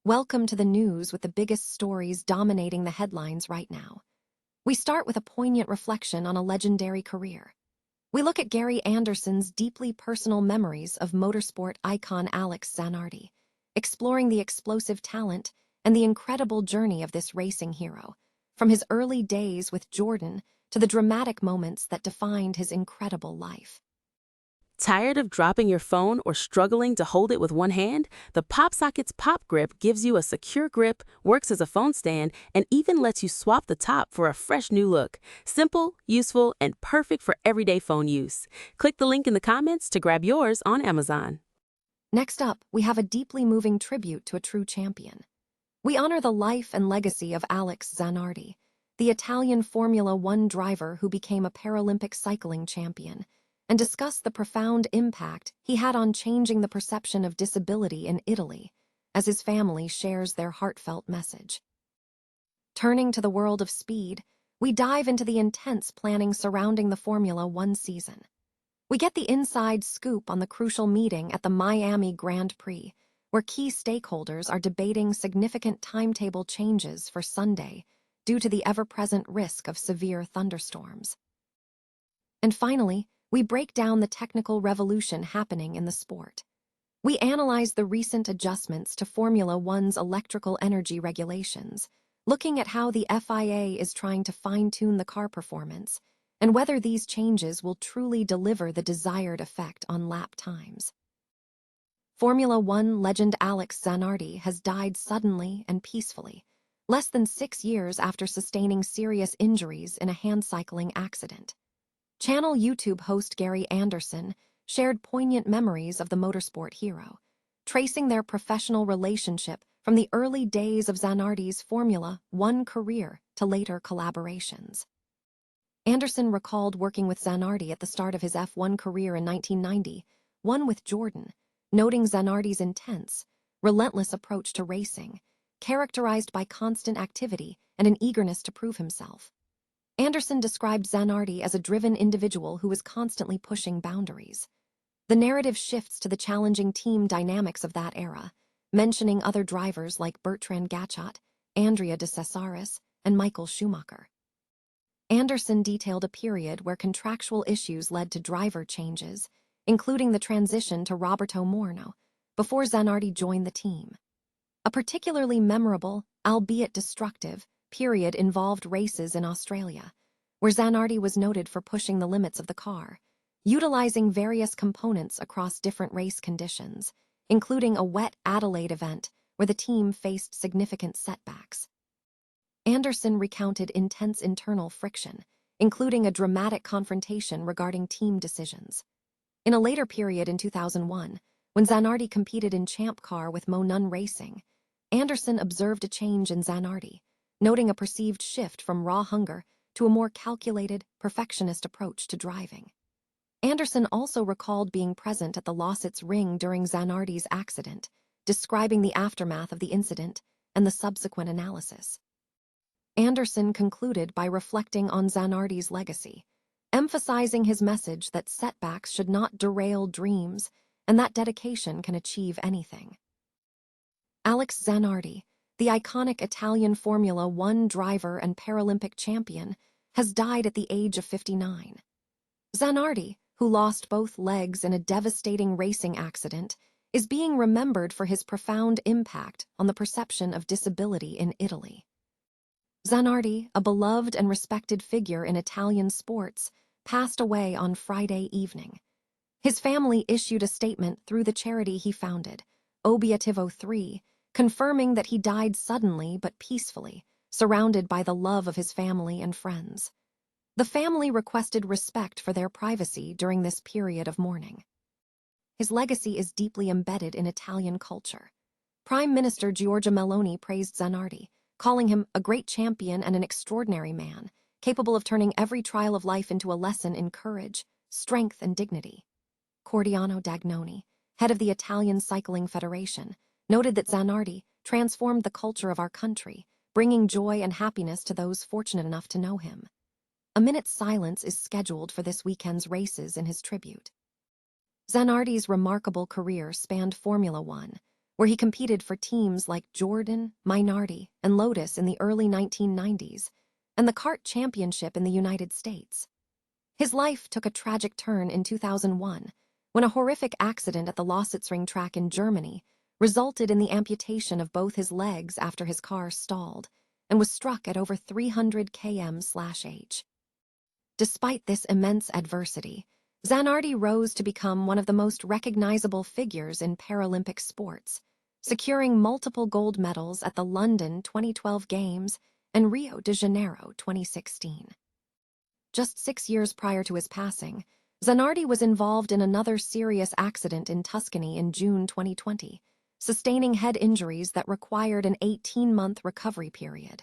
Welcome to the news with the biggest stories dominating the headlines right now. We start with a poignant reflection on a legendary career. We look at Gary Anderson's deeply personal memories of motorsport icon Alex Zanardi, exploring the explosive talent and the incredible journey of this racing hero, from his early days with Jordan to the dramatic moments that defined his incredible life. Tired of dropping your phone or struggling to hold it with one hand? The PopSocket's Pop Grip gives you a secure grip, works as a phone stand, and even lets you swap the top for a fresh new look. Simple, useful, and perfect for everyday phone use. Click the link in the comments to grab yours on Amazon. Next up, we have a deeply moving tribute to a true champion. We honor the life and legacy of Alex Zanardi, the Italian Formula One driver who became a Paralympic cycling champion, and discuss the profound impact he had on changing the perception of disability in Italy, as his family shares their heartfelt message. Turning to the world of speed, we dive into the intense planning surrounding the Formula One season. We get the inside scoop on the crucial meeting at the Miami Grand Prix, where key stakeholders are debating significant timetable changes for Sunday due to the ever-present risk of severe thunderstorms. And finally, we break down the technical revolution happening in the sport. We analyze the recent adjustments to Formula One's electrical energy regulations, looking at how the FIA is trying to fine-tune the car performance and whether these changes will truly deliver the desired effect on lap times. Formula One legend Alex Zanardi has died suddenly and peacefully, less than 6 years after sustaining serious injuries in a hand-cycling accident. Channel YouTube host Gary Anderson shared poignant memories of the motorsport hero, tracing their professional relationship from the early days of Zanardi's Formula One career to later collaborations. Anderson recalled working with Zanardi at the start of his F1 career in 1990, one with Jordan, noting Zanardi's intense, relentless approach to racing, characterized by constant activity and an eagerness to prove himself. Anderson described Zanardi as a driven individual who was constantly pushing boundaries. The narrative shifts to the challenging team dynamics of that era, mentioning other drivers like Bertrand Gachet, Andrea de Cesaris, and Michael Schumacher. Anderson detailed a period where contractual issues led to driver changes, including the transition to Roberto Morno, before Zanardi joined the team. A particularly memorable, albeit destructive, period involved races in Australia, where Zanardi was noted for pushing the limits of the car, utilizing various components across different race conditions, including a wet Adelaide event where the team faced significant setbacks. Anderson recounted intense internal friction, including a dramatic confrontation regarding team decisions. In a later period in 2001, when Zanardi competed in Champ Car with Mo Nunn Racing, Anderson observed a change in Zanardi, noting a perceived shift from raw hunger to a more calculated, perfectionist approach to driving. Anderson also recalled being present at the Lawson's Ring during Zanardi's accident, describing the aftermath of the incident and the subsequent analysis. Anderson concluded by reflecting on Zanardi's legacy, emphasizing his message that setbacks should not derail dreams and that dedication can achieve anything. Alex Zanardi, the iconic Italian Formula One driver and Paralympic champion, has died at the age of 59. Zanardi, who lost both legs in a devastating racing accident, is being remembered for his profound impact on the perception of disability in Italy. Zanardi, a beloved and respected figure in Italian sports, passed away on Friday evening. His family issued a statement through the charity he founded, Obiettivo 3, confirming that he died suddenly but peacefully, surrounded by the love of his family and friends. The family requested respect for their privacy during this period of mourning. His legacy is deeply embedded in Italian culture. Prime Minister Giorgia Meloni praised Zanardi, calling him a great champion and an extraordinary man, capable of turning every trial of life into a lesson in courage, strength, and dignity. Cordiano Dagnoni, head of the Italian Cycling Federation, noted that Zanardi transformed the culture of our country, bringing joy and happiness to those fortunate enough to know him. A minute's silence is scheduled for this weekend's races in his tribute. Zanardi's remarkable career spanned Formula One, where he competed for teams like Jordan, Minardi, and Lotus in the early 1990s, and the kart championship in the United States. His life took a tragic turn in 2001 when a horrific accident at the Lausitzring track in Germany resulted in the amputation of both his legs after his car stalled and was struck at over 300 km/h. Despite this immense adversity, Zanardi rose to become one of the most recognizable figures in Paralympic sports, securing multiple gold medals at the London 2012 Games and Rio de Janeiro 2016. Just 6 years prior to his passing, Zanardi was involved in another serious accident in Tuscany in June 2020, sustaining head injuries that required an 18-month recovery period.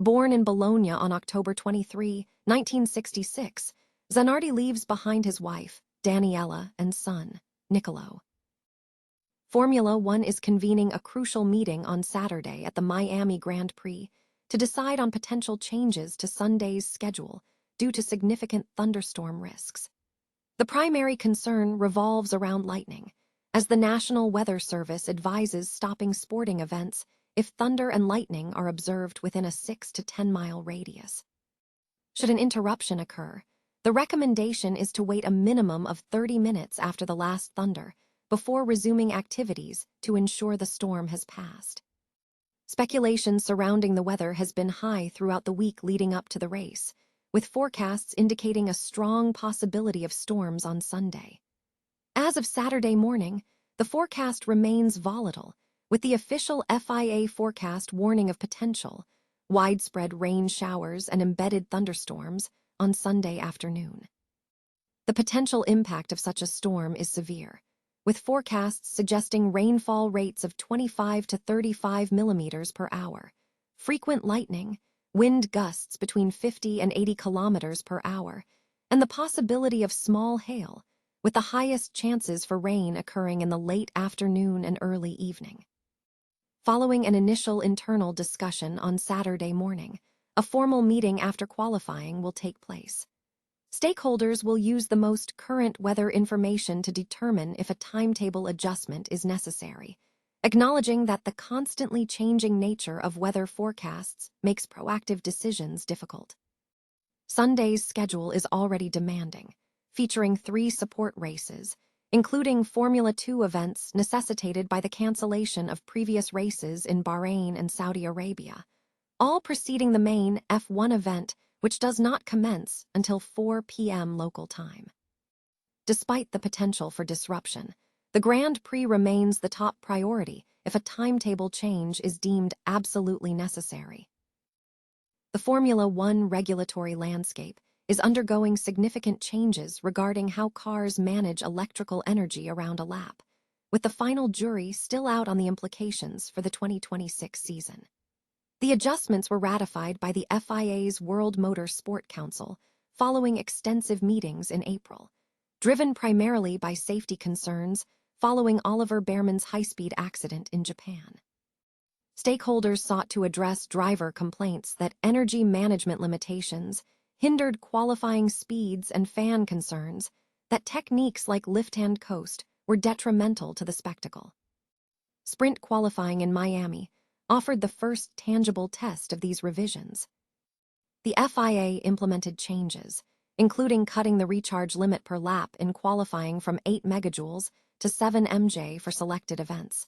Born in Bologna on October 23, 1966, Zanardi leaves behind his wife, Daniela, and son, Niccolo. Formula One is convening a crucial meeting on Saturday at the Miami Grand Prix to decide on potential changes to Sunday's schedule due to significant thunderstorm risks. The primary concern revolves around lightning, as the National Weather Service advises stopping sporting events if thunder and lightning are observed within a 6 to 10-mile radius. Should an interruption occur, the recommendation is to wait a minimum of 30 minutes after the last thunder before resuming activities to ensure the storm has passed. Speculation surrounding the weather has been high throughout the week leading up to the race, with forecasts indicating a strong possibility of storms on Sunday. As of Saturday morning, the forecast remains volatile, with the official FIA forecast warning of potential widespread rain showers and embedded thunderstorms on Sunday afternoon. The potential impact of such a storm is severe, with forecasts suggesting rainfall rates of 25 to 35 millimeters per hour, frequent lightning, wind gusts between 50 and 80 kilometers per hour, and the possibility of small hail, with the highest chances for rain occurring in the late afternoon and early evening. Following an initial internal discussion on Saturday morning, a formal meeting after qualifying will take place. Stakeholders will use the most current weather information to determine if a timetable adjustment is necessary, acknowledging that the constantly changing nature of weather forecasts makes proactive decisions difficult. Sunday's schedule is already demanding, featuring 3 support races, including Formula 2 events necessitated by the cancellation of previous races in Bahrain and Saudi Arabia, all preceding the main F1 event, which does not commence until 4 p.m. local time. Despite the potential for disruption, the Grand Prix remains the top priority if a timetable change is deemed absolutely necessary. The Formula One regulatory landscape is undergoing significant changes regarding how cars manage electrical energy around a lap, with the final jury still out on the implications for the 2026 season. The adjustments were ratified by the FIA's World Motor Sport Council following extensive meetings in April, driven primarily by safety concerns following Oliver Behrman's high-speed accident in Japan. Stakeholders sought to address driver complaints that energy management limitations hindered qualifying speeds and fan concerns that techniques like lift-hand coast were detrimental to the spectacle. Sprint qualifying in Miami offered the first tangible test of these revisions. The FIA implemented changes, including cutting the recharge limit per lap in qualifying from 8 megajoules to 7 mJ for selected events,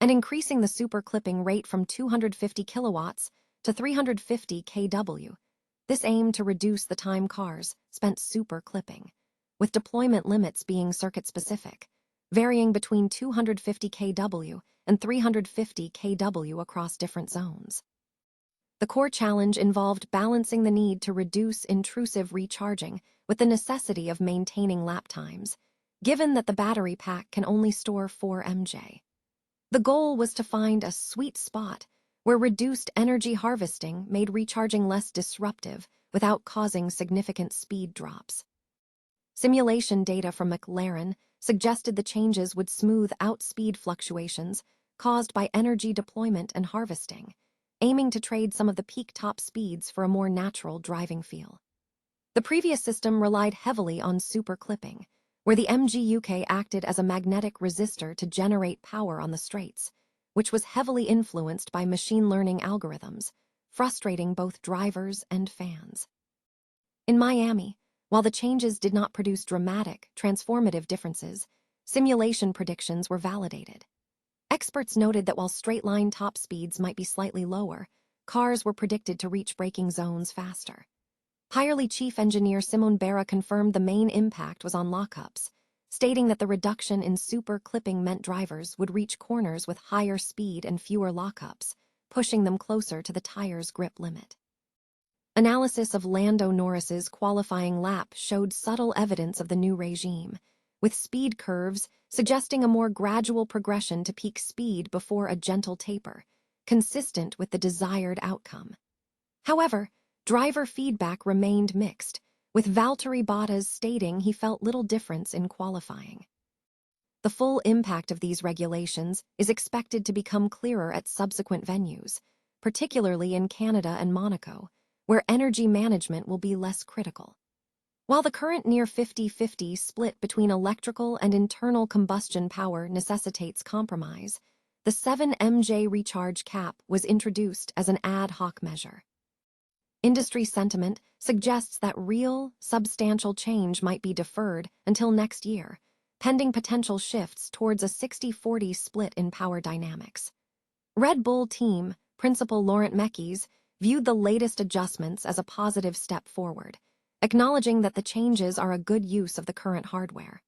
and increasing the super clipping rate from 250 kilowatts to 350 kW. This aimed to reduce the time cars spent super clipping, with deployment limits being circuit-specific, varying between 250 kW and 350 kW across different zones. The core challenge involved balancing the need to reduce intrusive recharging with the necessity of maintaining lap times, given that the battery pack can only store 4 mJ. The goal was to find a sweet spot where reduced energy harvesting made recharging less disruptive without causing significant speed drops. Simulation data from McLaren suggested the changes would smooth out speed fluctuations caused by energy deployment and harvesting, aiming to trade some of the peak top speeds for a more natural driving feel. The previous system relied heavily on super clipping, where the MGUK acted as a magnetic resistor to generate power on the straights, which was heavily influenced by machine learning algorithms, frustrating both drivers and fans. In Miami, while the changes did not produce dramatic, transformative differences, simulation predictions were validated. Experts noted that while straight-line top speeds might be slightly lower, cars were predicted to reach braking zones faster. Hirely chief engineer Simone Barra confirmed the main impact was on lockups, stating that the reduction in super clipping meant drivers would reach corners with higher speed and fewer lockups, pushing them closer to the tire's grip limit. Analysis of Lando Norris's qualifying lap showed subtle evidence of the new regime, with speed curves suggesting a more gradual progression to peak speed before a gentle taper, consistent with the desired outcome. However, driver feedback remained mixed, with Valtteri Bottas stating he felt little difference in qualifying. The full impact of these regulations is expected to become clearer at subsequent venues, particularly in Canada and Monaco, where energy management will be less critical. While the current near 50-50 split between electrical and internal combustion power necessitates compromise, the 7 MJ recharge cap was introduced as an ad hoc measure. Industry sentiment suggests that real, substantial change might be deferred until next year, pending potential shifts towards a 60-40 split in power dynamics. Red Bull team principal Laurent Mekies viewed the latest adjustments as a positive step forward, acknowledging that the changes are a good use of the current hardware.